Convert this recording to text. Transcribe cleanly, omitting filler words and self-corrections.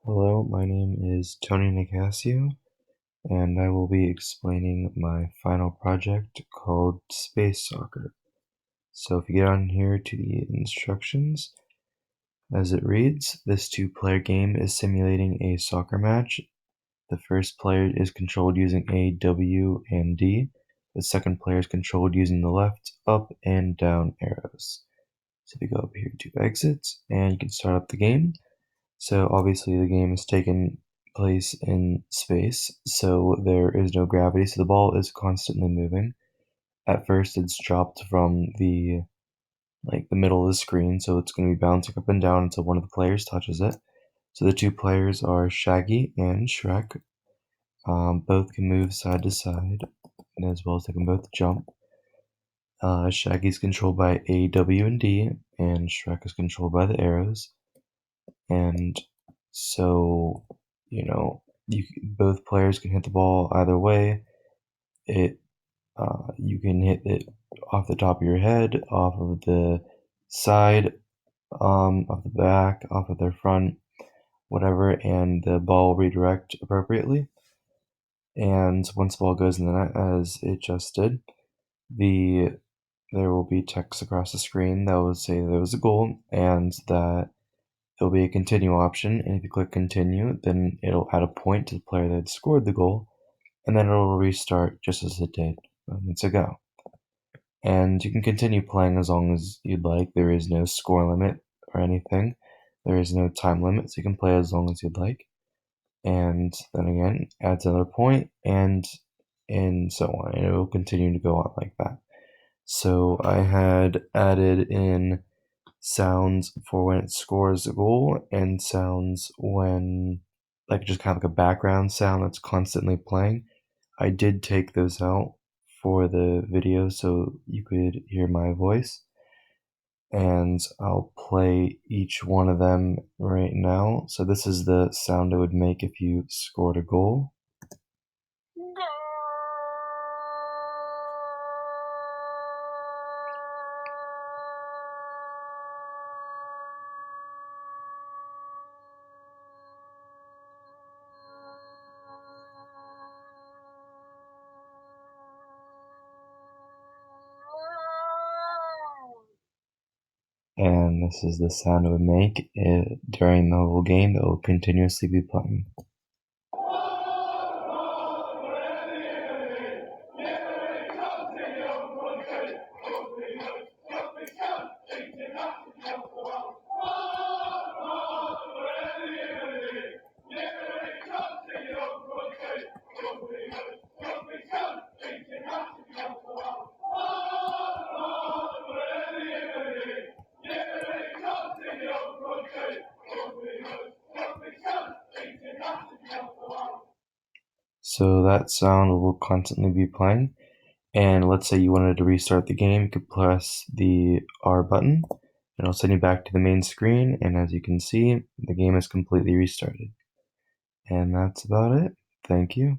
Hello, my name is Tony Nicasio, and I will be explaining my final project called Space Soccer. So if you get on here to the instructions, as it reads, this two-player game is simulating a soccer match. The first player is controlled using A, W, and D. The second player is controlled using the left, up, and down arrows. So if you go up here to exit, and you can start up the game. So obviously the game is taking place in space, so there is no gravity, so the ball is constantly moving. At first it's dropped from the middle of the screen, so it's going to be bouncing up and down until one of the players touches it. So the two players are Shaggy and Shrek. Both can move side to side, as well as they can both jump. Shaggy's controlled by A, W, and D, and Shrek is controlled by the arrows. And so, both players can hit the ball either way. You can hit it off the top of your head, off of the side, off the back, off of their front, whatever, and the ball will redirect appropriately. And once the ball goes in the net, as it just did, there will be text across the screen that will say there was a goal and that there'll be a continue option, and if you click continue, then it'll add a point to the player that scored the goal, and then it'll restart just as it did moments ago. And you can continue playing as long as you'd like. There is no score limit or anything. There is no time limit, so you can play as long as you'd like. And then again, adds another point, and so on, and it will continue to go on like that. So I had added in sounds for when it scores a goal and sounds when, just kind of like a background sound that's constantly playing. I did take those out for the video so you could hear my voice, and I'll play each one of them right now. So this is the sound it would make if you scored a goal. And this is the sound it would make during the whole game that will continuously be playing. So that sound will constantly be playing. And let's say you wanted to restart the game, you could press the R button, and it'll send you back to the main screen. And as you can see, the game is completely restarted. And that's about it. Thank you.